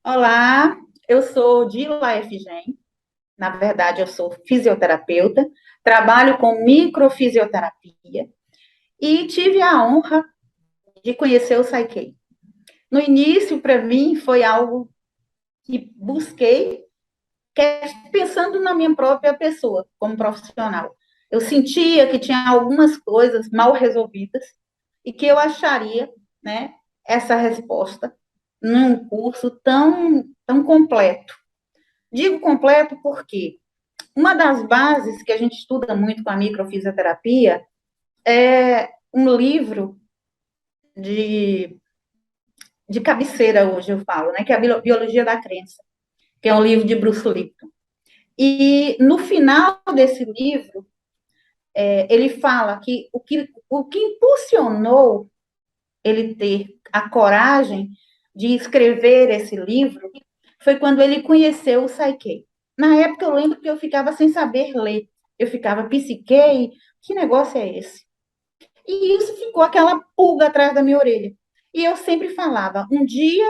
Olá, eu sou Dila Efigem. Na verdade, eu sou fisioterapeuta, trabalho com microfisioterapia e tive a honra de conhecer o Psyche. No início, para mim, foi algo que busquei, pensando na minha própria pessoa, como profissional. Eu sentia que tinha algumas coisas mal resolvidas e que eu acharia, né, essa resposta num curso tão completo. Digo completo porque uma das bases que a gente estuda muito com a microfisioterapia é um livro de, de cabeceira, hoje eu falo, né, que é a Biologia da Crença, que é um livro de Bruce Lipton. E no final desse livro, ele fala que o que impulsionou ele ter a coragem de escrever esse livro foi quando ele conheceu o Psyche. Na época, eu lembro que eu ficava sem saber ler. Eu ficava, psique, que negócio é esse? E isso ficou aquela pulga atrás da minha orelha. E eu sempre falava: um dia,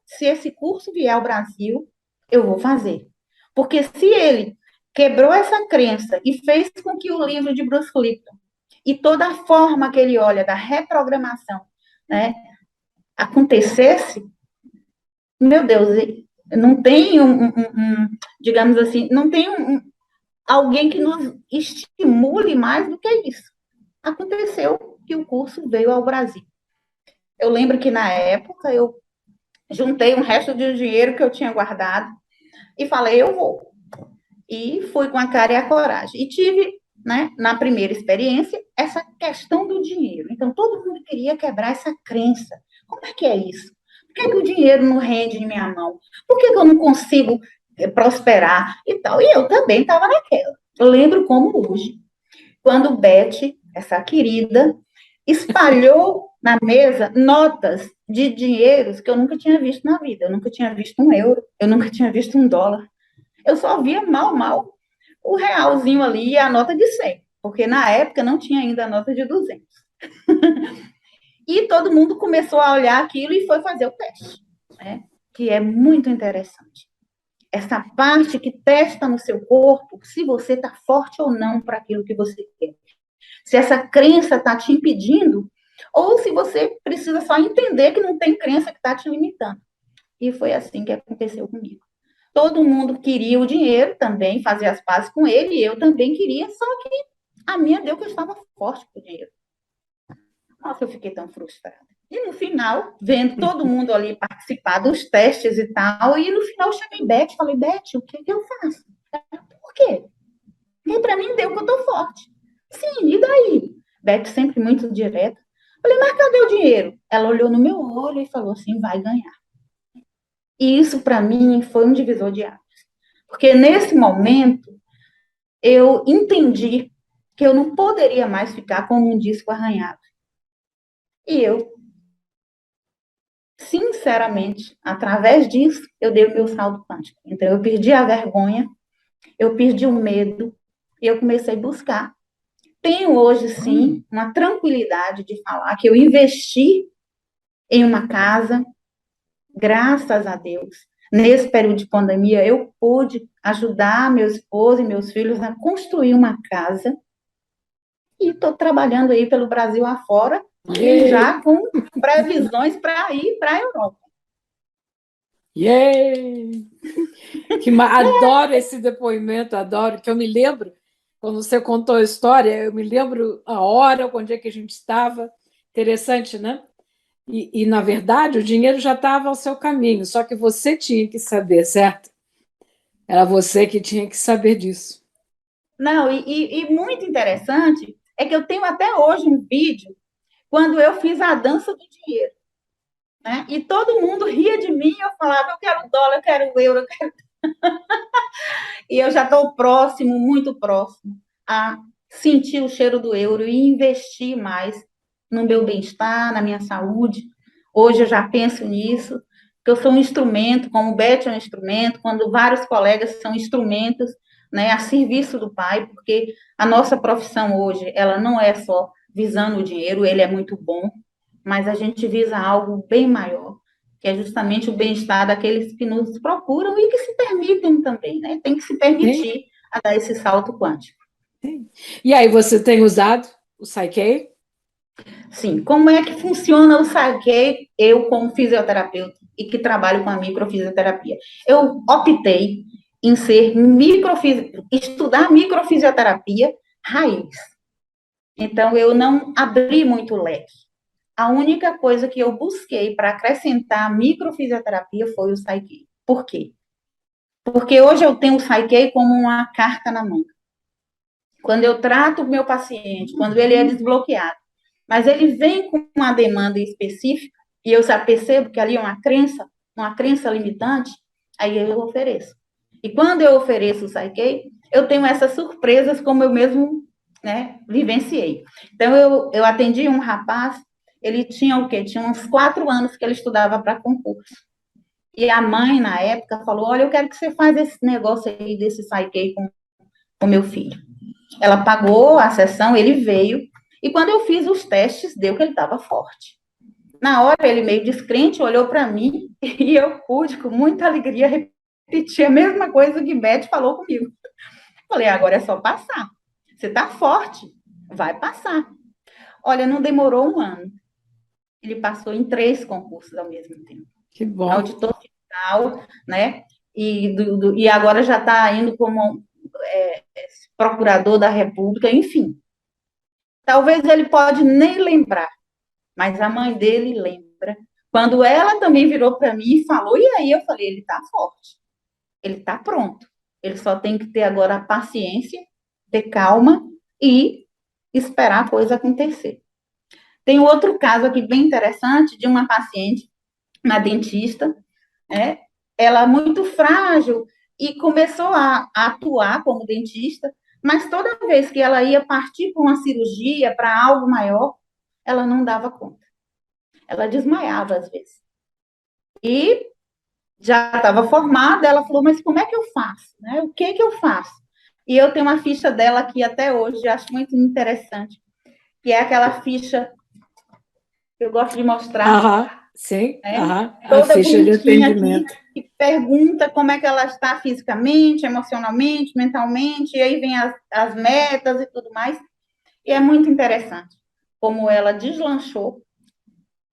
se esse curso vier ao Brasil, eu vou fazer. Porque se ele quebrou essa crença e fez com que o livro de Bruce Lipton e toda a forma que ele olha da reprogramação, né, acontecesse, meu Deus, não tem digamos assim, não tem alguém que nos estimule mais do que isso. Aconteceu que o curso veio ao Brasil. Eu lembro que na época eu juntei um resto de dinheiro que eu tinha guardado e falei, eu vou. E fui com a cara e a coragem. E tive, né, na primeira experiência, essa questão do dinheiro. Então, todo mundo queria quebrar essa crença. Como é que é isso? Por que, que o dinheiro não rende em minha mão? Por que, que eu não consigo prosperar e tal? E eu também estava naquela. Eu lembro como hoje, quando Beth, essa querida, espalhou na mesa notas de dinheiros que eu nunca tinha visto na vida. Eu nunca tinha visto um euro, eu nunca tinha visto um dólar. Eu só via mal o realzinho ali e a nota de 100, porque na época não tinha ainda a nota de 200. E todo mundo começou a olhar aquilo e foi fazer o teste, né? Que é muito interessante. Essa parte que testa no seu corpo se você está forte ou não para aquilo que você quer. Se essa crença está te impedindo, ou se você precisa só entender que não tem crença que está te limitando. E foi assim que aconteceu comigo. Todo mundo queria o dinheiro também, fazer as pazes com ele, e eu também queria, só que a minha deu que eu estava forte com o dinheiro. Nossa, eu fiquei tão frustrada. E no final, vendo todo mundo ali participar dos testes e tal, e no final eu chamei Beth, falei, Beth, o que, que eu faço? Por quê? E para mim deu que eu tô forte. Sim, e daí? Beth sempre muito direta. Falei, mas cadê o dinheiro? Ela olhou no meu olho e falou assim, vai ganhar. E isso para mim foi um divisor de águas. Porque nesse momento eu entendi que eu não poderia mais ficar como um disco arranhado. E eu, sinceramente, através disso, eu dei o meu salto quântico. Então, eu perdi a vergonha, eu perdi o medo, e eu comecei a buscar. Tenho hoje, sim, uma tranquilidade de falar que eu investi em uma casa, graças a Deus. Nesse período de pandemia, eu pude ajudar meu esposo e meus filhos a construir uma casa e estou trabalhando aí pelo Brasil afora e Yay! já com previsões para ir para a Europa. Yay! Adoro esse depoimento, adoro, que eu me lembro, quando você contou a história, eu me lembro a hora, onde é que a gente estava. Interessante, né? Na verdade, o dinheiro já estava ao seu caminho, só que você tinha que saber, certo? Era você que tinha que saber disso. Não, e muito interessante é que eu tenho até hoje um vídeo quando eu fiz a dança do dinheiro, né? E todo mundo ria de mim, eu falava, eu quero dólar, eu quero euro, eu quero... E eu já estou próximo, muito próximo, a sentir o cheiro do euro e investir mais no meu bem-estar, na minha saúde. Hoje eu já penso nisso, que eu sou um instrumento, como o Beth é um instrumento, quando vários colegas são instrumentos, né, a serviço do Pai, porque a nossa profissão hoje, ela não é só visando o dinheiro, ele é muito bom, mas a gente visa algo bem maior, que é justamente o bem-estar daqueles que nos procuram e que se permitem também, né? Tem que se permitir a dar esse salto quântico. E aí, você tem usado o Psyche? Sim, como é que funciona o Psyche, eu como fisioterapeuta e que trabalho com a microfisioterapia? Eu optei em ser estudar microfisioterapia raiz. Então, eu não abri muito o leque. A única coisa que eu busquei para acrescentar a microfisioterapia foi o Psyche. Por quê? Porque hoje eu tenho o Psyche como uma carta na mão. Quando eu trato o meu paciente, quando ele é desbloqueado, mas ele vem com uma demanda específica, e eu já percebo que ali é uma crença limitante, aí eu ofereço. E quando eu ofereço o Psyche, eu tenho essas surpresas como eu mesmo, né, vivenciei. Então, eu atendi um rapaz, ele tinha o quê? Tinha uns 4 anos que ele estudava para concurso. E a mãe, na época, falou, olha, eu quero que você faça esse negócio aí, desse Psyche com meu filho. Ela pagou a sessão, ele veio, e quando eu fiz os testes, deu que ele estava forte. Na hora, ele meio descrente, olhou para mim, e eu pude, com muita alegria, repetir a mesma coisa que Beth falou comigo. Falei, agora é só passar. Você está forte, vai passar. Olha, não demorou um ano. Ele passou em 3 concursos ao mesmo tempo. Que bom. Auditor fiscal, né? E agora já está indo como procurador da República, enfim. Talvez ele pode nem lembrar, mas a mãe dele lembra. Quando ela também virou para mim e falou, e aí eu falei, ele está forte, ele está pronto. Ele só tem que ter agora a paciência, ter calma e esperar a coisa acontecer. Tem outro caso aqui bem interessante de uma paciente, uma dentista, né? Ela muito frágil e começou a atuar como dentista, mas toda vez que ela ia partir para uma cirurgia, para algo maior, ela não dava conta. Ela desmaiava às vezes. E já estava formada, ela falou, mas como é que eu faço? Né? O que eu faço? E eu tenho uma ficha dela aqui até hoje, acho muito interessante, que é aquela ficha que eu gosto de mostrar. Sim, né? a Toda ficha de bonitinha aqui, atendimento. que pergunta como é que ela está fisicamente, emocionalmente, mentalmente, e aí vem as metas e tudo mais. E é muito interessante como ela deslanchou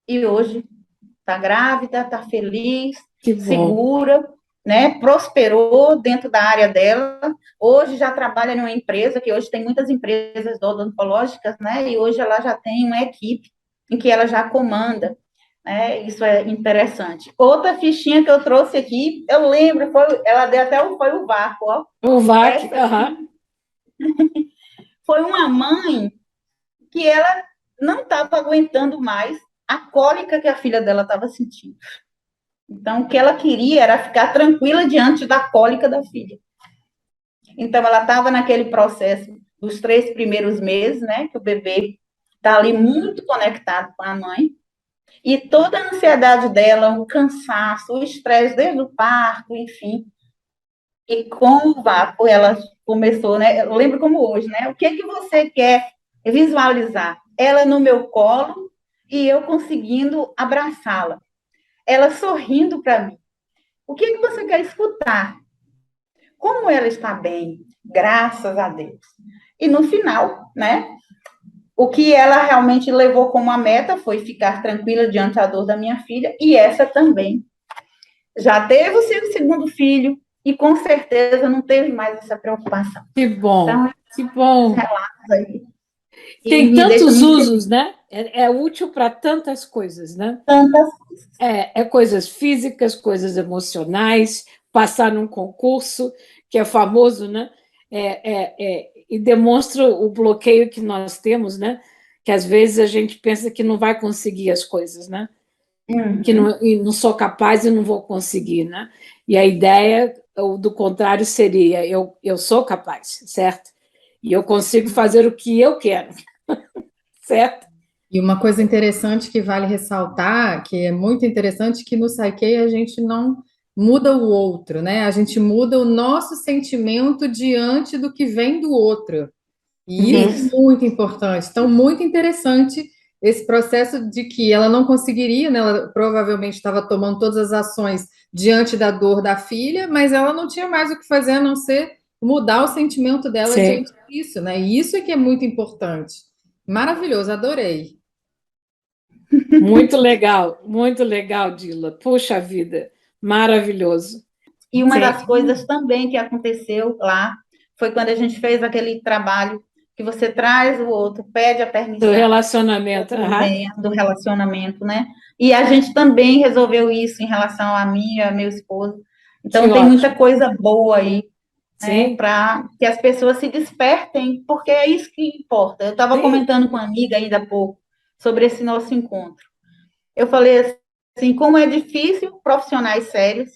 e hoje está grávida, está feliz, segura, né? Prosperou dentro da área dela. Hoje já trabalha numa empresa, que hoje tem muitas empresas odontológicas, né? E hoje ela já tem uma equipe em que ela já comanda. Isso é interessante. Outra fichinha que eu trouxe aqui, eu lembro, ela deu até foi o vácuo, ó. O vácuo, Foi uma mãe que ela não estava aguentando mais a cólica que a filha dela estava sentindo. Então, o que ela queria era ficar tranquila diante da cólica da filha. Então, ela estava naquele processo dos 3 primeiros meses, né, que o bebê está ali muito conectado com a mãe, e toda a ansiedade dela, o cansaço, o estresse desde o parto, enfim. E com o vácuo, ela começou, né? Eu lembro como hoje, né? O que você quer visualizar? Ela no meu colo e eu conseguindo abraçá-la. Ela sorrindo para mim. O que você quer escutar? Como ela está bem, graças a Deus. E no final, né? O que ela realmente levou como a meta foi ficar tranquila diante da dor da minha filha, e essa também. Já teve o seu segundo filho, e com certeza não teve mais essa preocupação. Que bom, então, que bom. Relatos aí. Tem tantos usos, né? É útil para tantas coisas, né? Tantas coisas. Coisas físicas, coisas emocionais, passar num concurso, que é famoso, né? E demonstra o bloqueio que nós temos, né? Que às vezes a gente pensa que não vai conseguir as coisas, né? Que não sou capaz e não vou conseguir, né? E a ideia do contrário seria eu sou capaz, certo? E eu consigo fazer o que eu quero, certo? E uma coisa interessante que vale ressaltar, que é muito interessante, que no Psyche a gente não muda o outro, né? A gente muda o nosso sentimento diante do que vem do outro. E isso é muito importante. Então, muito interessante esse processo de que ela não conseguiria, né? Ela provavelmente estava tomando todas as ações diante da dor da filha, mas ela não tinha mais o que fazer a não ser mudar o sentimento dela Sim. diante disso, né? E isso é que é muito importante. Maravilhoso, adorei. Muito legal, Dila. Puxa vida, maravilhoso. E uma Sim, das coisas também que aconteceu lá foi quando a gente fez aquele trabalho que você traz o outro, pede a do permissão, o relacionamento. outro Aham. vem, do relacionamento, né? E a gente também resolveu isso em relação a mim e a meu esposo. Que Então tem muita ótimo. coisa boa aí, né? Sim, Para que as pessoas se despertem, porque é isso que importa. Eu estava sim, comentando com uma amiga ainda há pouco sobre esse nosso encontro. Eu falei assim, como é difícil profissionais sérios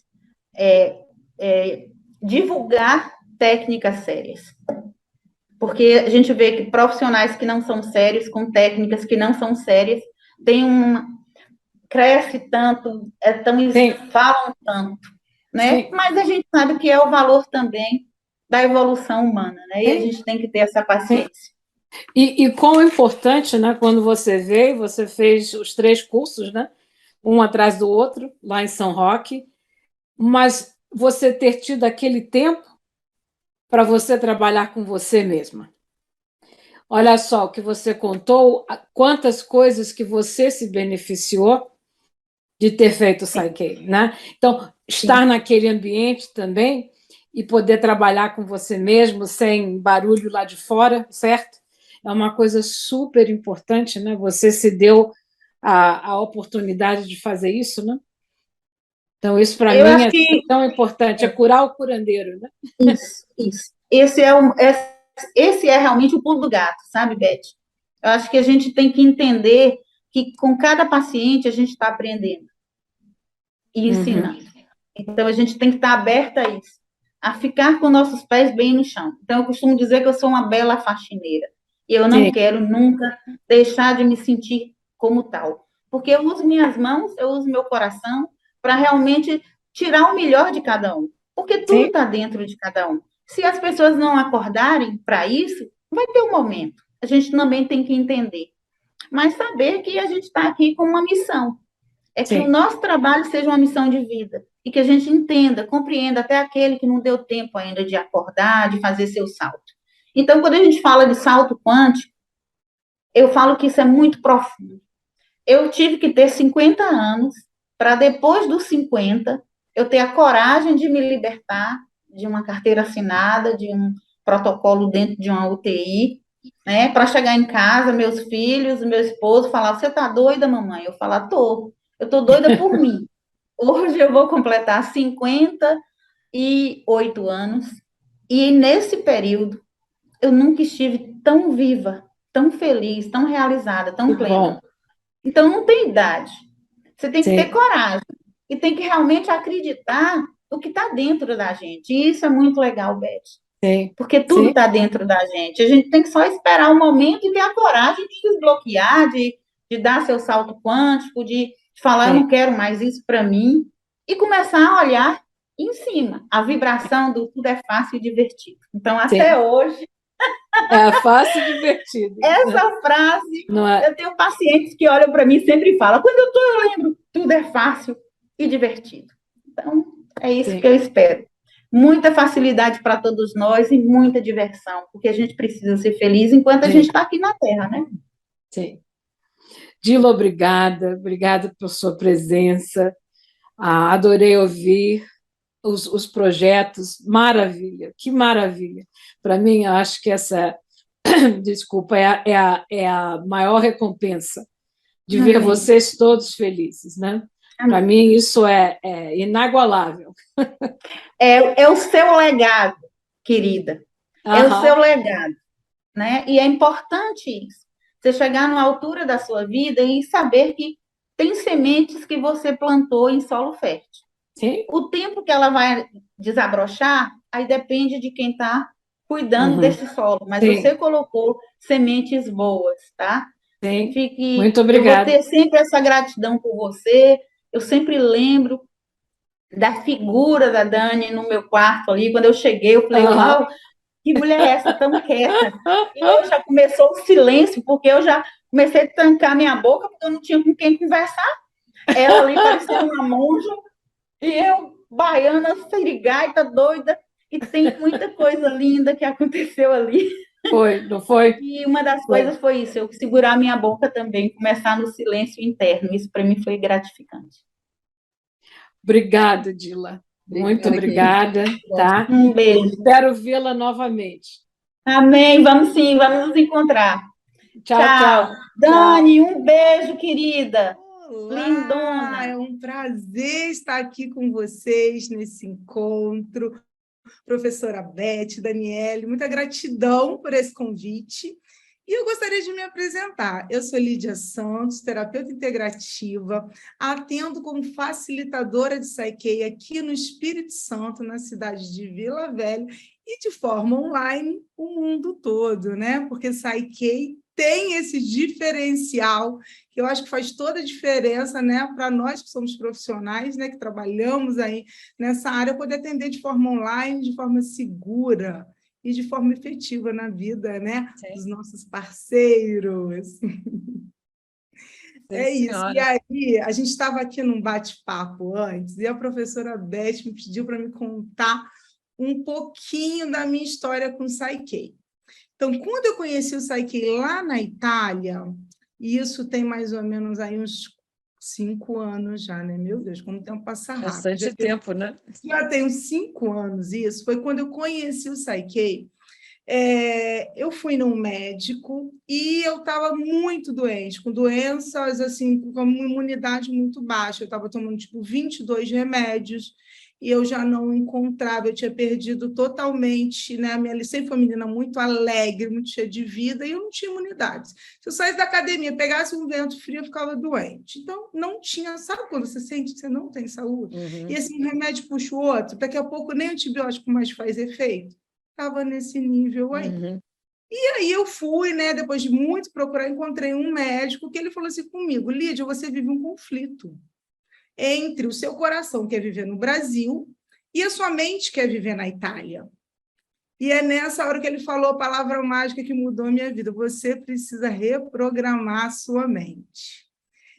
é, divulgar técnicas sérias. Porque a gente vê que profissionais que não são sérios, com técnicas que não são sérias, tem um, cresce tanto, sim, falam tanto, né? sim, Mas a gente sabe que é o valor também da evolução humana, né? E a sim, gente tem que ter essa sim. paciência. E quão importante, né, quando você veio, você fez os 3 cursos, né, um atrás do outro, lá em São Roque, mas você ter tido aquele tempo para você trabalhar com você mesma. Olha só o que você contou, quantas coisas que você se beneficiou de ter feito o Sim, Psyche, né? Então, sim. estar naquele ambiente também e poder trabalhar com você mesmo sem barulho lá de fora, certo? É uma coisa super importante, né? Você se deu a oportunidade de fazer isso, né? Então, isso para Eu mim acho é que tão importante, é curar o curandeiro, né? isso, isso. Esse é realmente o pulo do gato, sabe, Beth? Eu acho que a gente tem que entender que com cada paciente a gente está aprendendo e Uhum. ensinando. Então a gente tem que estar aberta a isso, a ficar com nossos pés bem no chão. Então eu costumo dizer que eu sou uma bela faxineira e eu não Sim, quero nunca deixar de me sentir como tal, porque eu uso minhas mãos, eu uso meu coração para realmente tirar o melhor de cada um, porque tudo sim, está dentro de cada um. Se as pessoas não acordarem para isso, vai ter um momento. A gente também tem que entender, mas saber que a gente está aqui com uma missão, é que o sim, nosso trabalho seja uma missão de vida e que a gente entenda, compreenda até aquele que não deu tempo ainda de acordar, de fazer seu salto. Então, quando a gente fala de salto quântico, eu falo que isso é muito profundo. Eu tive que ter 50 anos para depois dos 50 eu ter a coragem de me libertar de uma carteira assinada, de um protocolo dentro de uma UTI, né, para chegar em casa, meus filhos, meu esposo falar: "Você tá doida, mamãe?" Eu falar: "Tô. Eu tô doida por mim." Hoje eu vou completar 58 anos e nesse período eu nunca estive tão viva, tão feliz, tão realizada, que tão bom. plena. Então não tem idade. Você tem que ter Sim, coragem e tem que realmente acreditar no que está dentro da gente. E isso é muito legal, Beth, sim, porque tudo sim, está dentro da gente. A gente tem que só esperar o momento e ter a coragem de desbloquear, de dar seu salto quântico, de falar: "Eu sim, não quero mais isso para mim", e começar a olhar em cima. A vibração do tudo é fácil e divertido. Então, até sim. hoje, É fácil e divertido, né? essa frase, Não é? eu tenho pacientes que olham para mim e sempre falam: "Quando eu estou, eu lembro, tudo é fácil e divertido." Então, é isso que Sim, eu espero. Muita facilidade para todos nós e muita diversão, porque a gente precisa ser feliz enquanto a gente sim, está aqui na Terra, né? sim. Dila, obrigada, obrigada por sua presença. Adorei ouvir os projetos, maravilha, que maravilha. Para mim, eu acho que essa, desculpa, é a maior recompensa de ver Amém. vocês todos felizes, né? Para Amém. mim, isso é inagualável. É o seu legado, querida. É o seu Aham, legado, né? E é importante isso. Você chegar numa altura da sua vida e saber que tem sementes que você plantou em solo fértil. sim, O tempo que ela vai desabrochar, aí depende de quem está cuidando uhum, desse solo. Mas você sim, colocou sementes boas, tá? sim. Fique, Muito eu vou obrigada. ter sempre essa gratidão por você. Eu sempre lembro da figura da Dani no meu quarto ali. Quando eu cheguei, eu falei: Aham. "Uau, que mulher é essa tão quieta?" E hoje já começou o silêncio, porque eu já comecei a trancar minha boca, porque eu não tinha com quem conversar. Ela ali parecia uma monja, e eu, baiana, sirigaita, doida, e tem muita coisa linda que aconteceu ali. Foi, não foi? E uma das Foi. coisas foi isso, eu segurar minha boca também, começar no silêncio interno. Isso para mim foi gratificante. Obrigada, Dila. Muito Obrigada, querida. obrigada, tá? Um beijo. Espero vê-la novamente. Amém. Vamos sim, vamos nos encontrar. Tchau, Tchau. tchau. Dani, um beijo, querida. Olá, Lindona. é um prazer estar aqui com vocês nesse encontro. Professora Beth, Daniele, muita gratidão por esse convite. E eu gostaria de me apresentar. Eu sou Lídia Santos, terapeuta integrativa, atendo como facilitadora de Psyche aqui no Espírito Santo, na cidade de Vila Velha, e de forma online, o mundo todo, né? Porque Psyche tem esse diferencial que eu acho que faz toda a diferença, né, para nós que somos profissionais, né, que trabalhamos aí nessa área, poder atender de forma online, de forma segura e de forma efetiva na vida, né, dos nossos parceiros. É isso. E aí, a gente estava aqui num bate-papo antes, e a professora Beth me pediu para me contar um pouquinho da minha história com o Psyche. Então, quando eu conheci o Psyche lá na Itália, e isso tem mais ou menos aí uns 5 anos já, né? Meu Deus, como o tempo passa rápido. Bastante tempo, né? Já tem uns 5 anos isso. Foi quando eu conheci o Psyche. Eu fui num médico e eu estava muito doente, com doenças, assim, com uma imunidade muito baixa. Eu estava tomando, tipo, 22 remédios e eu já não encontrava, eu tinha perdido totalmente, né? A minha sempre foi uma menina muito alegre, muito cheia de vida, e eu não tinha imunidade. Se eu saísse da academia, pegasse um vento frio, eu ficava doente. Então, não tinha... Sabe quando você sente que você não tem saúde? Uhum. E assim, um remédio puxa o outro, daqui a pouco nem antibiótico mais faz efeito. Estava nesse nível aí. Uhum. E aí eu fui, né, depois de muito procurar, encontrei um médico que ele falou assim comigo: Lídia, você vive um conflito entre o seu coração, que quer viver no Brasil, e a sua mente, que quer viver na Itália. E é nessa hora que ele falou a palavra mágica que mudou a minha vida: você precisa reprogramar a sua mente.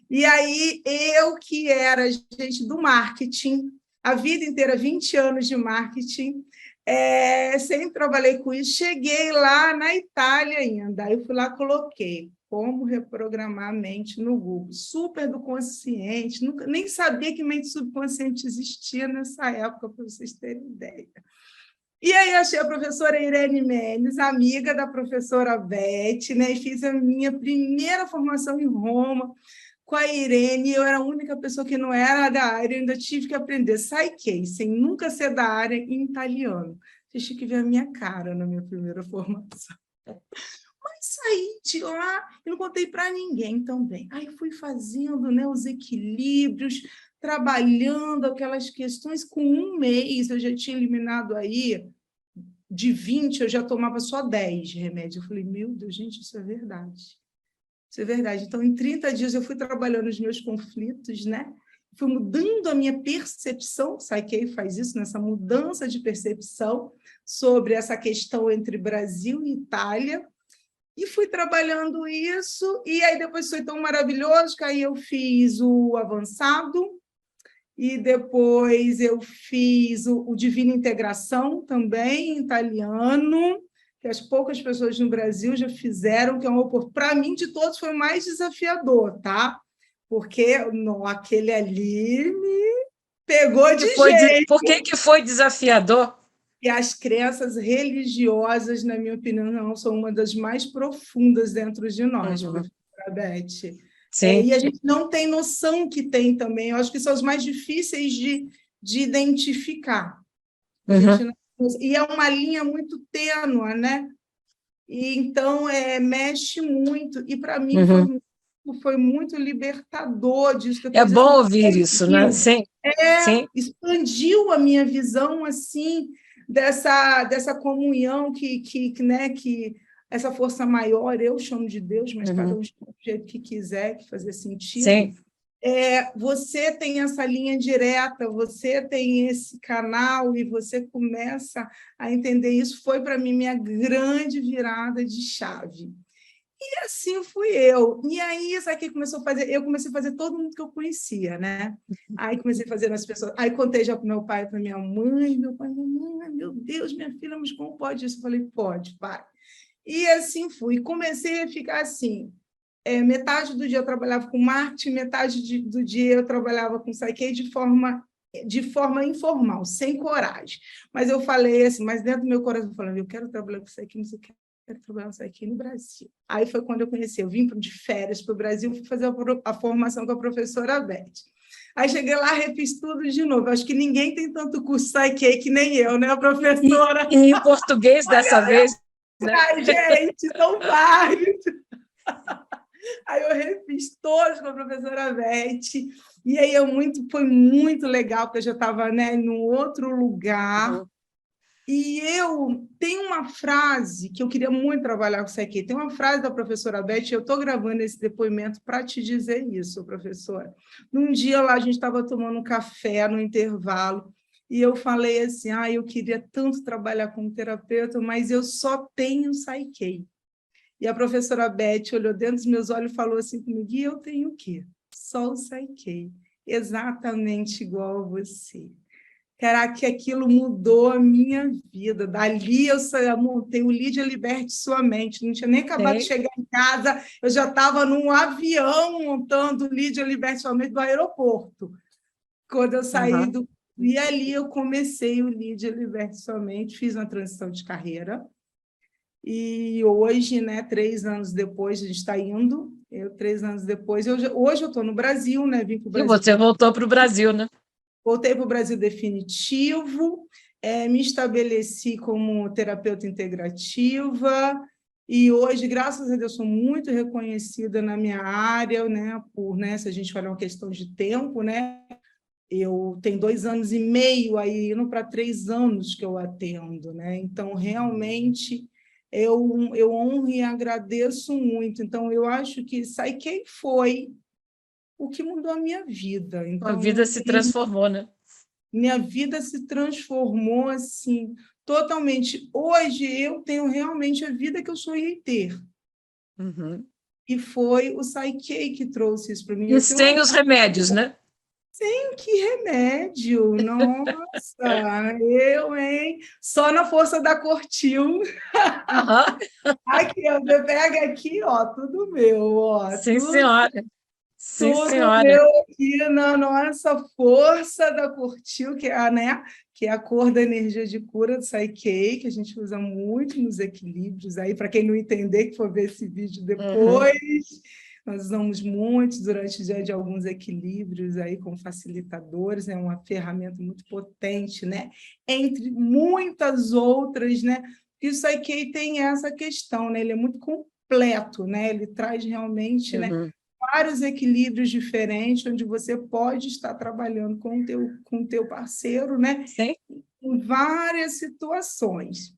E aí, eu que era gente do marketing, a vida inteira, 20 anos de marketing, sempre trabalhei com isso, cheguei lá na Itália ainda, aí eu fui lá, coloquei como reprogramar a mente no Google, super do consciente, nunca, nem sabia que mente subconsciente existia nessa época, para vocês terem ideia. E aí achei a professora Irene Mendes, amiga da professora Beth, né, e fiz a minha primeira formação em Roma com a Irene. Eu era a única pessoa que não era da área, eu ainda tive que aprender Psyche, sem nunca ser da área, em italiano. Vocês tinham que ver a minha cara na minha primeira formação. Mas saí de lá e não contei para ninguém também. Aí fui fazendo, né, os equilíbrios, trabalhando aquelas questões. Com um mês eu já tinha eliminado aí, de 20, eu já tomava só 10 remédios. Eu falei, meu Deus, gente, isso é verdade. Isso é verdade. Então, em 30 dias, eu fui trabalhando os meus conflitos, né? Fui mudando a minha percepção, Psyche faz isso, nessa mudança de percepção sobre essa questão entre Brasil e Itália, e fui trabalhando isso, e aí depois foi tão maravilhoso que aí eu fiz o avançado, e depois eu fiz o Divina Integração também, em italiano, que as poucas pessoas no Brasil já fizeram, que é para mim, de todos, foi o mais desafiador, tá? Porque não, aquele ali me pegou de jeito. Por que foi desafiador? E as crenças religiosas, na minha opinião, são uma das mais profundas dentro de nós, professora Beth. Sim. E a gente não tem noção que tem também. Eu acho que são os mais difíceis de identificar. A gente não... E é uma linha muito tênue, né? E então mexe muito. E para mim foi muito libertador disso. É bom ouvir isso, né? Sim. Sim. Expandiu a minha visão assim dessa comunhão né, que essa força maior, eu chamo de Deus, mas cada um chama do jeito que quiser, que fazer sentido. Sim. Você tem essa linha direta, você tem esse canal e você começa a entender isso. Foi, para mim, minha grande virada de chave. E assim fui eu. E aí, sabe o que começou a fazer? Eu comecei a fazer todo mundo que eu conhecia, né? Aí comecei a fazer nas pessoas. Aí contei já para meu pai, para minha mãe. Meu pai, mãe, meu Deus, minha filha, mas como pode isso? Eu falei, pode, pai. E assim fui. Comecei a ficar assim. Metade do dia eu trabalhava com marketing, do dia eu trabalhava com Psyche de forma informal, sem coragem. Mas eu falei assim, mas dentro do meu coração, eu falei, eu quero trabalhar com Psyche, mas eu quero trabalhar com Psyche no Brasil. Aí foi quando eu conheci, eu vim de férias para o Brasil, fui fazer a formação com a professora Beth. Aí cheguei lá, refiz tudo de novo. Acho que ninguém tem tanto curso Psyche que nem eu, né, professora? E em português dessa vez, né? Ai, gente, são vários. Aí eu refiz todos com a professora Beth, e aí foi muito legal, porque eu já estava, né, num outro lugar. Uhum. E eu tenho uma frase que eu queria muito trabalhar com isso aqui. Tem uma frase da professora Beth, eu estou gravando esse depoimento para te dizer isso, professora. Num dia lá, a gente estava tomando um café no intervalo, e eu falei assim, eu queria tanto trabalhar como terapeuta, mas eu só tenho Psyche. E a professora Beth olhou dentro dos meus olhos e falou assim comigo, e eu tenho o quê? Só o Psyche, exatamente igual a você. Caraca, que aquilo mudou a minha vida. Dali eu montei o Lídia Liberte Sua Mente. Não tinha nem acabado de chegar em casa, eu já estava num avião montando o Lídia Liberte Sua Mente do aeroporto. Quando eu saí do... E ali eu comecei o Lídia Liberte Sua Mente, fiz uma transição de carreira. E hoje, né, 3 anos depois, a gente está indo. 3 anos depois, hoje eu estou no Brasil, né? Vim para o Brasil. E você voltou para o Brasil, né? Voltei para o Brasil definitivo, me estabeleci como terapeuta integrativa e hoje, graças a Deus, sou muito reconhecida na minha área, né? Se a gente falar uma questão de tempo, né? Eu tenho 2 anos e meio aí, indo para 3 anos que eu atendo, né? Então, realmente, eu honro e agradeço muito. Então, eu acho que Psyche foi o que mudou a minha vida. Então, a vida se transformou, né? Minha vida se transformou assim, totalmente. Hoje eu tenho realmente a vida que eu sonhei ter. Uhum. E foi o Psyche que trouxe isso para mim. E sem os remédios, né? Sem que remédio, nossa, hein? Só na força da Cortil. Uhum. Aqui, ó, você pega aqui, ó, tudo meu, ó. Sim, tudo, senhora. Sim, tudo senhora. meu aqui na nossa força da Cortil, que é, né, que é a cor da energia de cura do Psyche, que a gente usa muito nos equilíbrios. Aí, para quem não entender, que for ver esse vídeo depois, nós usamos muito durante o dia de alguns equilíbrios aí com facilitadores, é uma ferramenta muito potente, né? Entre muitas outras, né? E o Psyche tem essa questão, né? Ele é muito completo, né? Ele traz realmente, né, vários equilíbrios diferentes, onde você pode estar trabalhando com o teu parceiro, né? Sim. Em várias situações.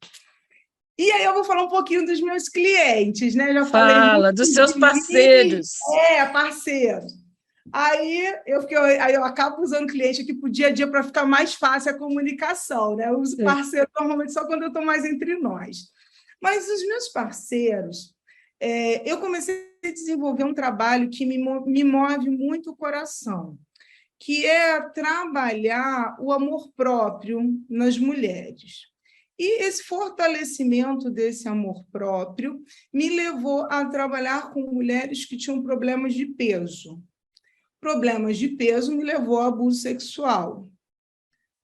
E aí eu vou falar um pouquinho dos meus clientes, né? Já Fala, dos seus parceiros. Parceiros. Aí eu acabo usando cliente aqui para o dia a dia para ficar mais fácil a comunicação, né? Eu uso parceiro normalmente só quando eu estou mais entre nós. Mas os meus parceiros, eu comecei a desenvolver um trabalho que me move muito o coração, que é trabalhar o amor próprio nas mulheres. E esse fortalecimento desse amor próprio me levou a trabalhar com mulheres que tinham problemas de peso. Problemas de peso me levou ao abuso sexual.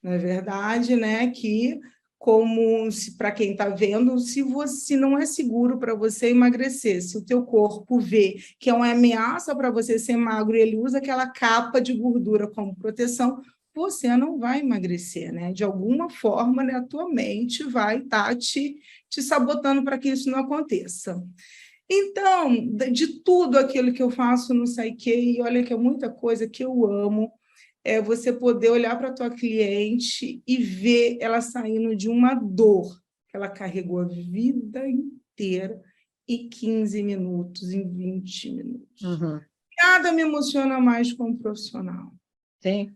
Na verdade, né, que como para quem está vendo, se não é seguro para você emagrecer, se o teu corpo vê que é uma ameaça para você ser magro e ele usa aquela capa de gordura como proteção, você não vai emagrecer, né? De alguma forma, né, a tua mente vai estar te sabotando para que isso não aconteça. Então, de tudo aquilo que eu faço no Psyche, e olha que é muita coisa que eu amo, é você poder olhar para a tua cliente e ver ela saindo de uma dor que ela carregou a vida inteira em 15 minutos, em 20 minutos. Nada me emociona mais como profissional. Sim.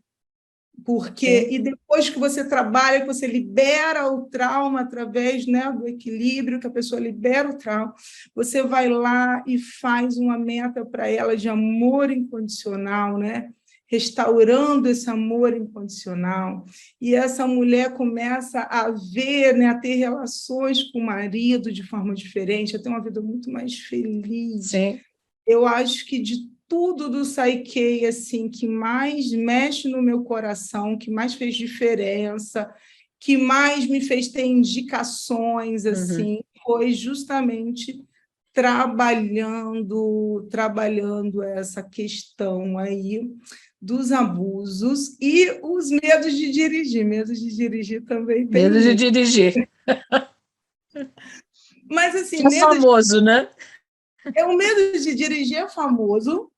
Porque, e depois que você trabalha, que você libera o trauma através, né, do equilíbrio, que a pessoa libera o trauma, você vai lá e faz uma meta para ela de amor incondicional, né? Restaurando esse amor incondicional. E essa mulher começa a ver, né, a ter relações com o marido de forma diferente, a ter uma vida muito mais feliz. Sim. Eu acho que de tudo do Psyche, assim, que mais mexe no meu coração, que mais fez diferença, que mais me fez ter indicações, assim, foi justamente trabalhando essa questão aí dos abusos e os medos de dirigir. Medos de dirigir também tem Medo de muito. dirigir. Mas, assim, É famoso, né? o medo de dirigir é famoso,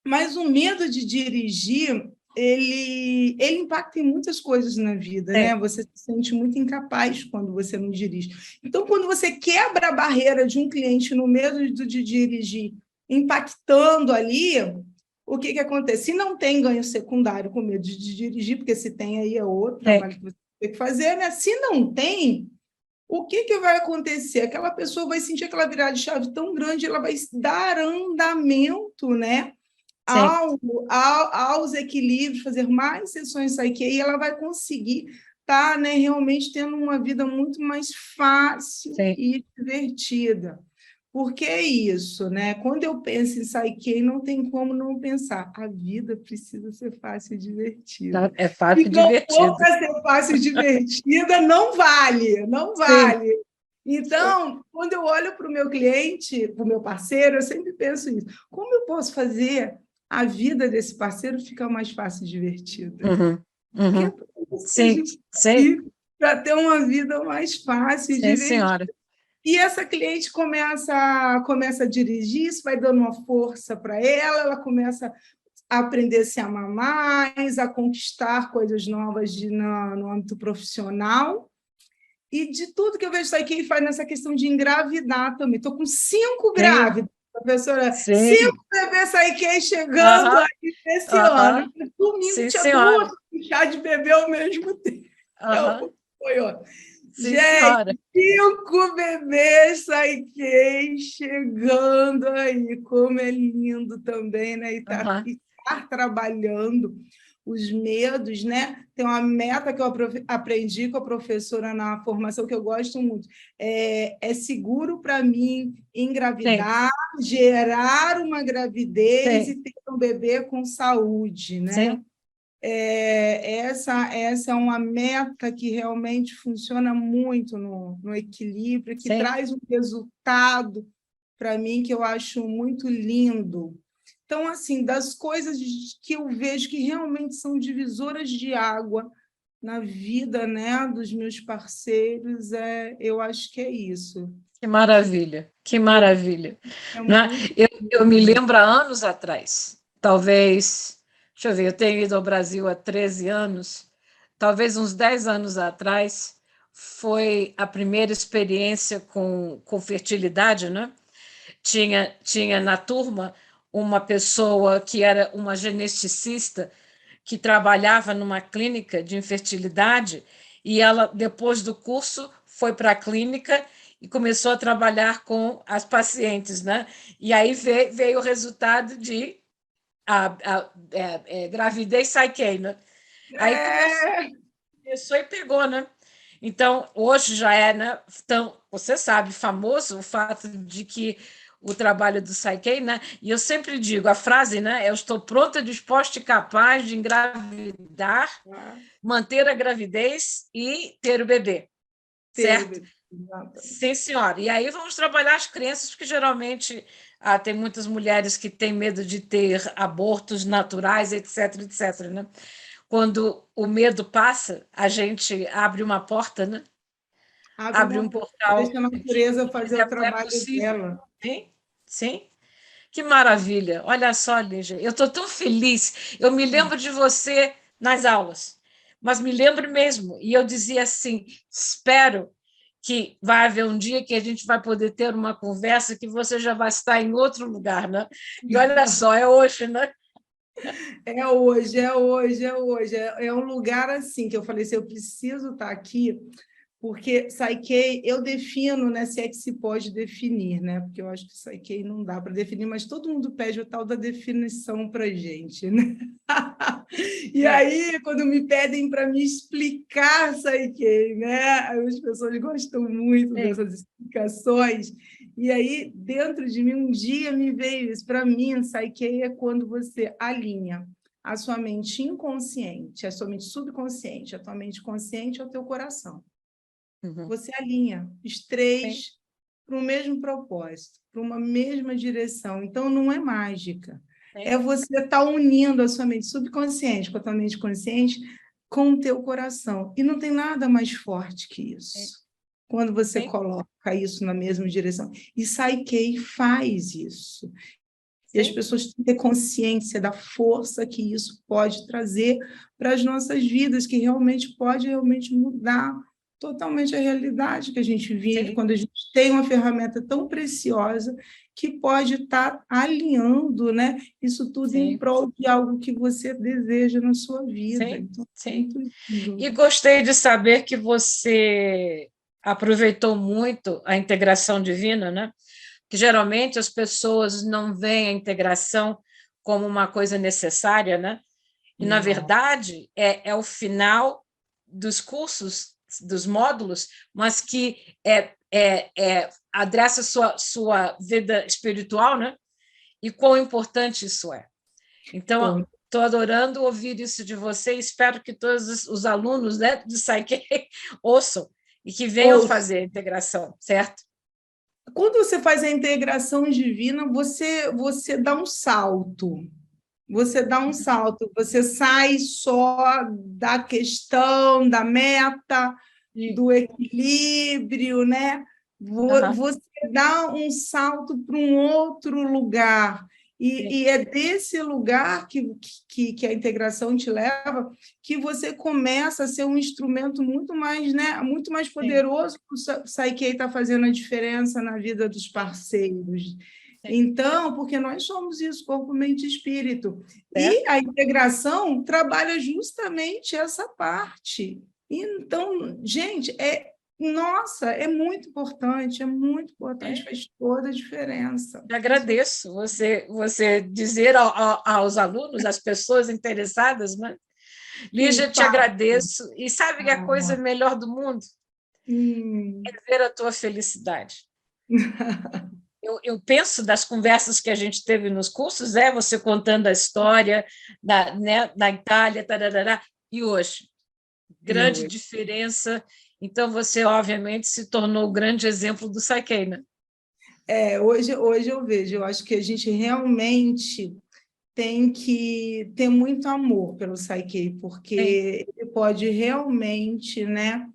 mas o medo de dirigir, ele impacta em muitas coisas na vida, né? Você se sente muito incapaz quando você não dirige. Então, quando você quebra a barreira de um cliente no medo de dirigir, impactando ali, o que acontece? Se não tem ganho secundário com medo de dirigir, porque se tem aí é outro trabalho que você tem que fazer, né? Se não tem, o que vai acontecer? Aquela pessoa vai sentir aquela virada de chave tão grande, ela vai dar andamento, né? Aos equilíbrios, fazer mais sessões Psyche, e ela vai conseguir estar, né, realmente tendo uma vida muito mais fácil e divertida. Porque é isso, né? Quando eu penso em Psyche, não tem como não pensar. A vida precisa ser fácil e divertida. É fácil e Se não divertido. for para ser fácil e divertida, não vale, não vale. Então, quando eu olho para o meu cliente, para o meu parceiro, eu sempre penso isso. Como eu posso fazer a vida desse parceiro ficar mais fácil e divertida? Porque é para ter uma vida mais fácil e divertida. Senhora. E essa cliente começa a dirigir, isso vai dando uma força para ela começa a aprender a se amar mais, a conquistar coisas novas no âmbito profissional. E de tudo que eu vejo isso aqui, faz nessa questão de engravidar também. Estou com 5 grávidas, professora. 5 bebês Psyche chegando aí nesse ano. Domingo tinha 2 chá de bebê ao mesmo tempo. Foi ótimo. Gente, 5 bebês Psyche chegando aí. Como é lindo também, né? E estar trabalhando os medos, né? Tem uma meta que eu aprendi com a professora na formação que eu gosto muito. É seguro para mim engravidar, gerar uma gravidez e ter um bebê com saúde, né? Essa é uma meta que realmente funciona muito no equilíbrio, que traz um resultado para mim que eu acho muito lindo. Então, assim, das coisas que eu vejo que realmente são divisoras de água na vida, né, dos meus parceiros, eu acho que é isso. Que maravilha, que maravilha. Eu me lembro há anos atrás, talvez, deixa eu ver, eu tenho ido ao Brasil há 13 anos, talvez uns 10 anos atrás, foi a primeira experiência com fertilidade, né? Tinha na turma uma pessoa que era uma geneticista que trabalhava numa clínica de infertilidade e ela, depois do curso, foi para a clínica e começou a trabalhar com as pacientes, né? E aí veio o resultado de gravidez Psyche, né? Aí começou e pegou, né? Então, hoje já é, né? Então, você sabe, famoso o fato de que o trabalho do Psyche, né? E eu sempre digo, a frase, né? Eu estou pronta, disposta e capaz de engravidar, manter a gravidez e ter o bebê, certo? Sim, senhora. E aí vamos trabalhar as crenças, porque geralmente tem muitas mulheres que têm medo de ter abortos naturais, etc, etc, né? Quando o medo passa, a gente abre uma porta, né? Abre um portal. Deixa a natureza fazer o trabalho dela. Sim. Que maravilha. Olha só, Lígia, eu estou tão feliz. Eu me lembro de você nas aulas, mas me lembro mesmo. E eu dizia assim, espero que vai haver um dia que a gente vai poder ter uma conversa que você já vai estar em outro lugar, né? E olha só, é hoje, né? É hoje, é hoje, é hoje. É um lugar assim que eu falei assim, eu preciso estar aqui, porque Psyche, eu defino, né, se é que se pode definir, né? Porque eu acho que Psyche não dá para definir, mas todo mundo pede o tal da definição para gente, né? E aí, quando me pedem para me explicar Psyche, né? As pessoas gostam muito dessas explicações. E aí, dentro de mim, um dia me veio isso. Para mim, Psyche é quando você alinha a sua mente inconsciente, a sua mente subconsciente, a tua mente consciente ao teu coração. Você alinha os três para o mesmo propósito, para uma mesma direção. Então, não é mágica. É você estar unindo a sua mente subconsciente com a tua mente consciente com o teu coração. E não tem nada mais forte que isso. Quando você coloca isso na mesma direção. E Psyche faz isso. E as pessoas têm que ter consciência da força que isso pode trazer para as nossas vidas, que realmente pode mudar totalmente a realidade que a gente vive, quando a gente tem uma ferramenta tão preciosa que pode estar alinhando, né, isso tudo em prol de algo que você deseja na sua vida. Então, muito lindo. E gostei de saber que você aproveitou muito a integração divina, né? Que geralmente as pessoas não veem a integração como uma coisa necessária, né? E, na verdade, é o final dos cursos, dos módulos, mas que adressa sua vida espiritual, né? E quão importante isso é. Então, estou adorando ouvir isso de você, espero que todos os alunos, né, do Psyche ouçam e que venham fazer a integração, certo? Quando você faz a integração divina, você dá um salto. Você dá um salto, você sai só da questão, da meta, do equilíbrio, né? Você dá um salto para um outro lugar. E é desse lugar que a integração te leva, que você começa a ser um instrumento muito mais, né, muito mais poderoso para o Psyche estar fazendo a diferença na vida dos parceiros. Então, porque nós somos isso, corpo, mente e espírito. E a integração trabalha justamente essa parte. Então, gente, nossa, é muito importante, faz toda a diferença. Eu agradeço você dizer aos alunos, às pessoas interessadas, né? Lígia, te agradeço. E sabe que a coisa melhor do mundo é ver a tua felicidade. Eu penso das conversas que a gente teve nos cursos, você contando a história da Itália, tarará, e hoje. Grande diferença. Então, você, obviamente, se tornou o grande exemplo do Psyche, né? Hoje eu vejo, eu acho que a gente realmente tem que ter muito amor pelo Psyche, porque ele pode realmente, né,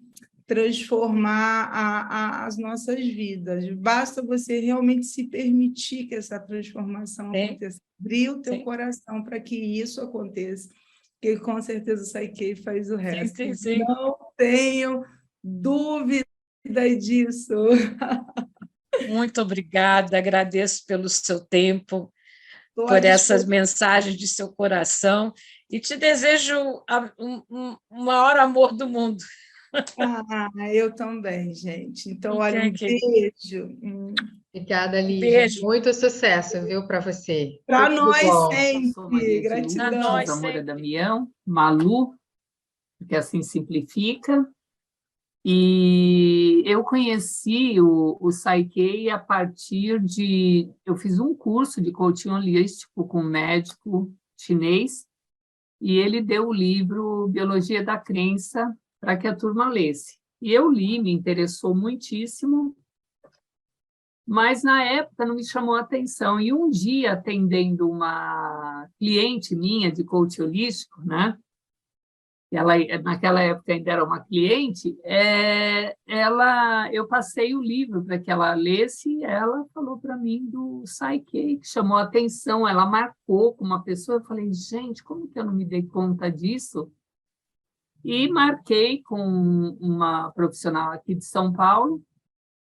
transformar as nossas vidas. Basta você realmente se permitir que essa transformação aconteça. Abrir o teu coração para que isso aconteça, porque com certeza o Psyche faz o resto. Não tenho dúvida disso. Muito obrigada, agradeço pelo seu tempo, por essas mensagens de seu coração e te desejo o maior amor do mundo. Eu também, gente. Então, olha, um beijo. Obrigada, Lígia. Muito sucesso, viu, para você. Para nós sempre. Gratidão. Para nós, Zamora Damião, Malu, porque assim simplifica. E eu conheci o Psyche a partir de... Eu fiz um curso de coaching holístico com um médico chinês, e ele deu o livro Biologia da Crença para que a turma lesse. E eu li, me interessou muitíssimo, mas na época não me chamou a atenção. E um dia, atendendo uma cliente minha de coaching holístico, né? Ela, naquela época ainda era uma cliente, eu passei o livro para que ela lesse, e ela falou para mim do Psyche, que chamou a atenção, ela marcou com uma pessoa, eu falei, gente, como que eu não me dei conta disso? E marquei com uma profissional aqui de São Paulo,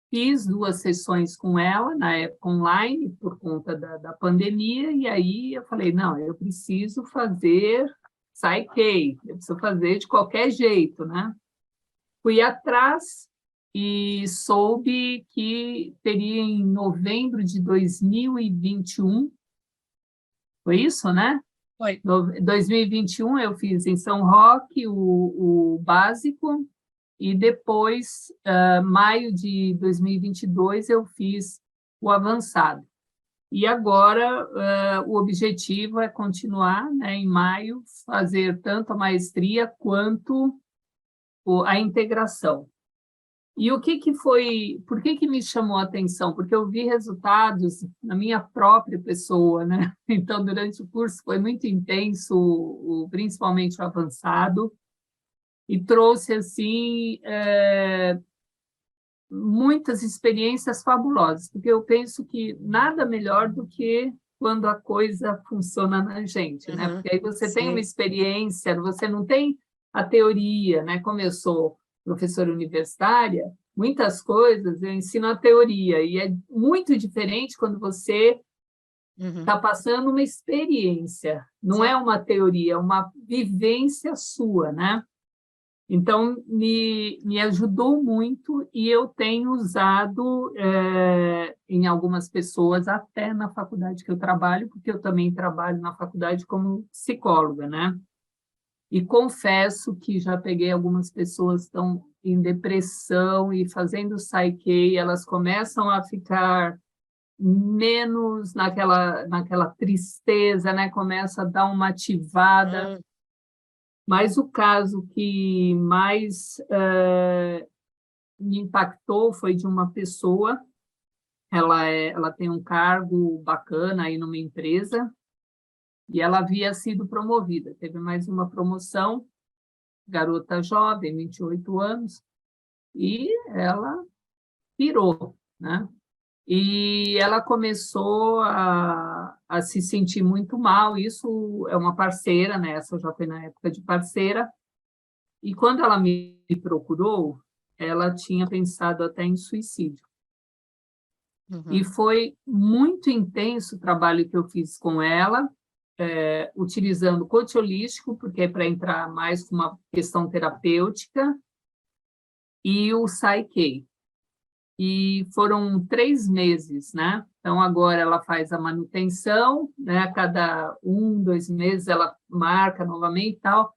fiz 2 sessões com ela, na época online, por conta da pandemia, e aí eu falei, não, eu preciso fazer Psyche, eu preciso fazer de qualquer jeito, né? Fui atrás e soube que teria em novembro de 2021, foi isso, né? Foi. 2021 eu fiz em São Roque o básico, e depois, maio de 2022, eu fiz o avançado. E agora, o objetivo é continuar, né, em maio, fazer tanto a maestria quanto a integração. E o que foi, por que me chamou a atenção? Porque eu vi resultados na minha própria pessoa, né? Então, durante o curso foi muito intenso, principalmente o avançado, e trouxe, assim, muitas experiências fabulosas, porque eu penso que nada melhor do que quando a coisa funciona na gente, né? Porque aí você tem uma experiência, você não tem a teoria, né? Como eu sou professora universitária, muitas coisas eu ensino a teoria, e é muito diferente quando você está passando uma experiência, não é uma teoria, é uma vivência sua, né? Então, me ajudou muito, e eu tenho usado em algumas pessoas, até na faculdade que eu trabalho, porque eu também trabalho na faculdade como psicóloga, né? E confesso que já peguei algumas pessoas que estão em depressão e fazendo Psyche, elas começam a ficar menos naquela tristeza, né? Começa a dar uma ativada. Mas o caso que mais me impactou foi de uma pessoa, ela tem um cargo bacana aí numa empresa, e ela havia sido promovida, teve mais uma promoção, garota jovem, 28 anos, e ela pirou, né? E ela começou a se sentir muito mal. Isso é uma parceira, né? Essa já foi na época de parceira. E quando ela me procurou, ela tinha pensado até em suicídio. E foi muito intenso o trabalho que eu fiz com ela, utilizando o coach holístico, porque é para entrar mais com uma questão terapêutica, e o Psyche. E foram 3 meses, né? Então, agora ela faz a manutenção, né? A cada 1, 2 meses ela marca novamente e tal.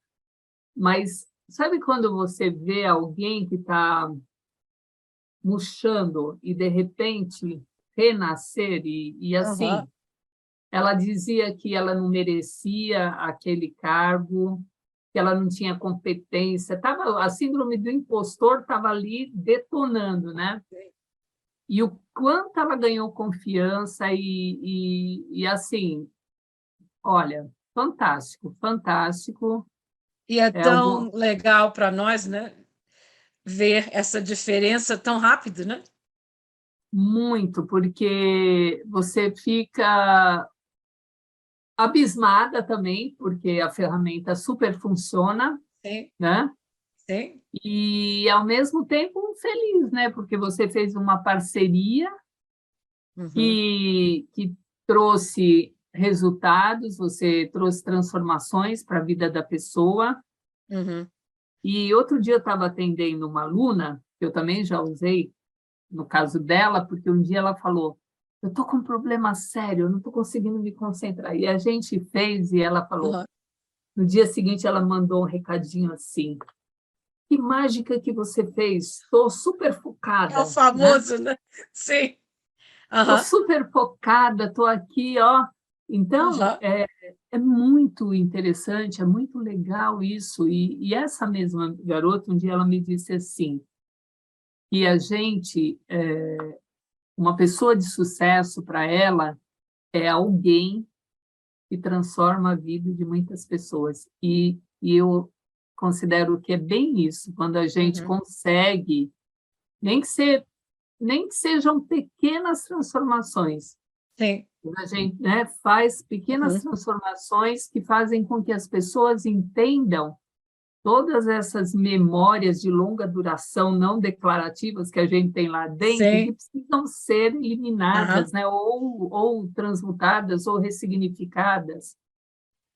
Mas sabe quando você vê alguém que está murchando e, de repente, renascer? E assim, ela dizia que ela não merecia aquele cargo, que ela não tinha competência. A síndrome do impostor estava ali detonando, né? E o quanto ela ganhou confiança e assim, olha, fantástico, fantástico. E é tão legal para nós, né? Ver essa diferença tão rápido, né? Muito, porque você fica abismada também, porque a ferramenta super funciona, Sim, né? sim. E, ao mesmo tempo, feliz, né? Porque você fez uma parceria que trouxe resultados, você trouxe transformações para a vida da pessoa. E outro dia eu estava atendendo uma aluna, que eu também já usei, no caso dela, porque um dia ela falou, eu estou com um problema sério, eu não estou conseguindo me concentrar. E a gente fez, e ela falou, no dia seguinte ela mandou um recadinho assim, que mágica que você fez, estou super focada. É o famoso, né? Sim. Estou super focada, estou aqui, ó. Então, é muito interessante, é muito legal isso. E essa mesma garota, um dia ela me disse assim, que a gente, uma pessoa de sucesso para ela é alguém que transforma a vida de muitas pessoas. E eu considero que é bem isso, quando a gente consegue, nem que sejam pequenas transformações. Sim. A gente, né, faz pequenas transformações que fazem com que as pessoas entendam todas essas memórias de longa duração não declarativas que a gente tem lá dentro, Sim. que precisam ser eliminadas, né? Ou transmutadas ou ressignificadas.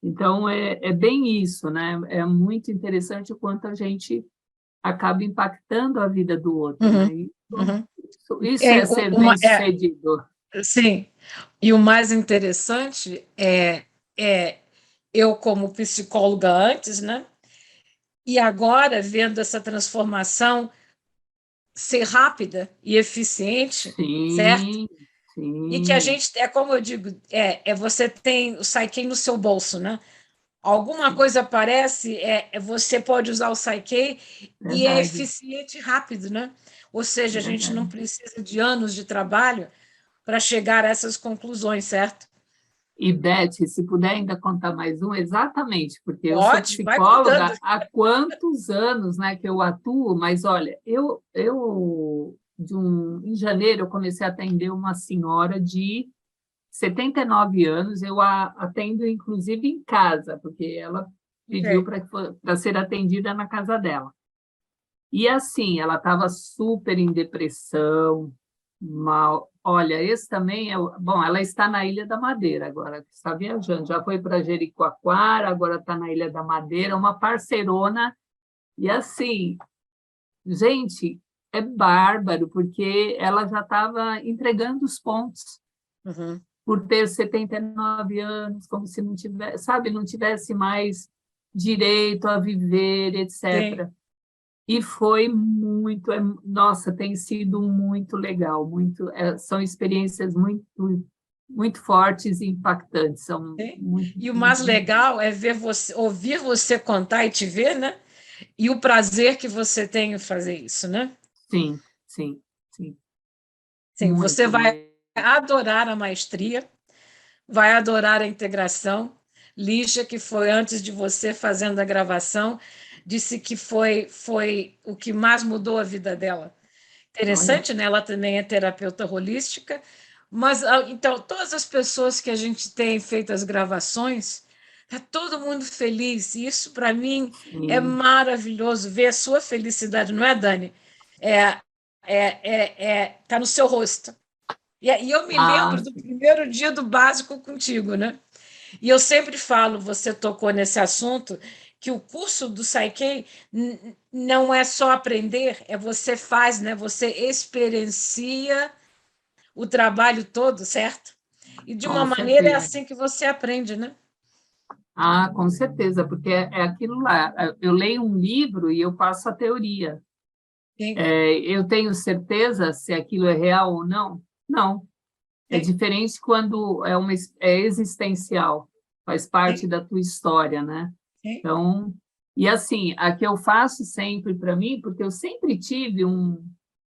Então, é bem isso, né? É muito interessante o quanto a gente acaba impactando a vida do outro, Uhum, né? uhum. Isso é ser bem-sucedido. Sim, e o mais interessante é eu como psicóloga antes, né? E agora vendo essa transformação ser rápida e eficiente, certo? Sim, E que a sim, gente, é como eu digo, você tem o Psyche no seu bolso, né? Alguma coisa aparece, você pode usar o Psyche e é verdade, eficiente e rápido, né? Ou seja, a gente não verdade. precisa de anos de trabalho para chegar a essas conclusões, certo? E, Beth, se puder ainda contar mais um, exatamente, porque eu sou Pode, vai contando. psicóloga há quantos anos, né, que eu atuo, mas olha, em janeiro eu comecei a atender uma senhora de 79 anos, eu a atendo inclusive em casa, porque ela pediu Ok. para ser atendida na casa dela. E assim, ela estava super em depressão, mal. Olha, esse também é. Bom, ela está na Ilha da Madeira agora, está viajando. Já foi para Jericoacoara, agora está na Ilha da Madeira, uma parceirona. E assim, gente, é bárbaro, porque ela já estava entregando os pontos Uhum. por ter 79 anos, como se não tivesse, sabe, não tivesse mais direito a viver, Sim. etc. E foi muito, nossa, tem sido muito legal, são experiências muito fortes e impactantes, são Sim. muito, E o mais muito, legal é ver você, ouvir você contar e te ver, né? E o prazer que você tem em fazer isso, né? sim, sim, sim, Sim, você muito, vai muito. adorar a maestria, vai adorar a integração. Lígia, que foi antes de você fazendo a gravação, disse que foi o que mais mudou a vida dela. Olha, Interessante, né? Ela também é terapeuta holística, mas então todas as pessoas que a gente tem feito as gravações, tá todo mundo feliz. E isso para mim é sim. maravilhoso ver a sua felicidade, não é, Dani? É, tá no seu rosto. E eu me Ah, lembro do primeiro dia do básico contigo, né? E eu sempre falo, você tocou nesse assunto, que o curso do Psyche não é só aprender, é você faz, né? Você experiencia o trabalho todo, certo? E de uma com maneira é certeza. assim que você aprende, né? Ah, com certeza, porque é aquilo lá. Eu leio um livro e eu passo a teoria. Sim, Eu tenho certeza se aquilo é real ou não? Não. É sim, diferente quando é existencial, faz parte sim, da tua história, né? sim. Então, e assim, a que eu faço sempre para mim, porque eu sempre tive um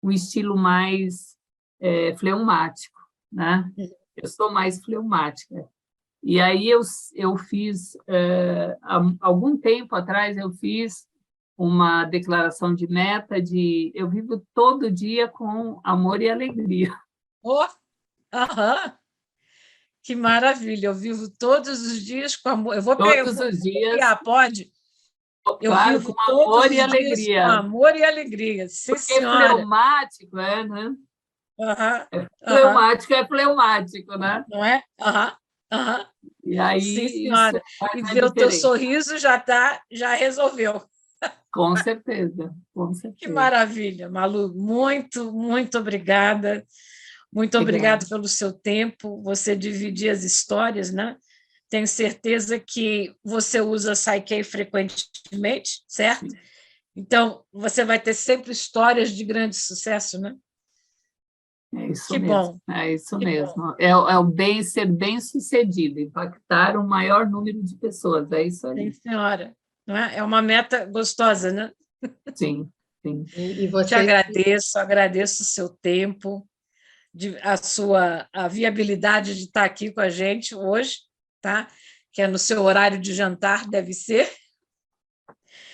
estilo mais fleumático, né? Eu sou mais fleumática. E aí eu fiz, há algum tempo atrás, eu fiz uma declaração de meta de eu vivo todo dia com amor e alegria. Oh, aham, que maravilha! Eu vivo todos os dias com amor. Eu Todos vou os dias, copiar, pode? Eu claro, vivo com todos amor e os dias com alegria. amor e alegria. Sim, Porque senhora. fleumático né? Aham, aham. Fleumático é fleumático, né? Não é? Aham, aham. E Sim, aí isso senhora. faz E a ver o teu diferença. sorriso já resolveu. Com certeza, com Que certeza. maravilha, Malu. Muito, muito obrigada. Muito Obrigada. obrigada pelo seu tempo. Você dividir as histórias, né? Tenho certeza que você usa Psyche frequentemente, certo? Sim, Então, você vai ter sempre histórias de grande sucesso, né? é isso Que mesmo, bom, é isso que bom. mesmo. É o ser bem-sucedido, impactar o maior número de pessoas, é isso Sim, aí. senhora. Não é? É uma meta gostosa, né? Sim, sim. E Te você agradeço, agradeço o seu tempo, a viabilidade de estar aqui com a gente hoje, tá? Que é no seu horário de jantar, deve ser.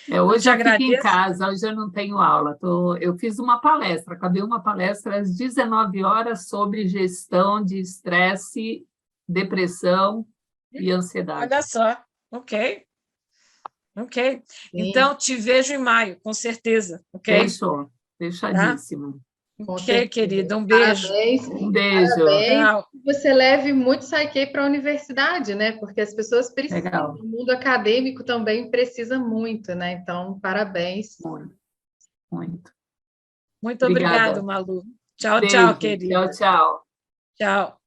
Eu Hoje te eu fico em agradeço. casa, hoje eu não tenho aula. Eu fiz uma palestra, acabei uma palestra às 19 horas sobre gestão de estresse, depressão e ansiedade. Olha só, ok. Ok. Sim. Então, te vejo em maio, com certeza. Ok? Fechou. Fechadíssimo. Com Ok, certeza. querida. Um beijo. Parabéns. Um beijo. Parabéns. Tchau. Que você leve muito Psyche para a universidade, né? Porque as pessoas precisam, Legal. o mundo acadêmico também precisa muito, né? Então, parabéns. Muito, muito. Muito Obrigada. obrigado, Malu. Tchau, tchau, Beijo. querida. Tchau, tchau. Tchau.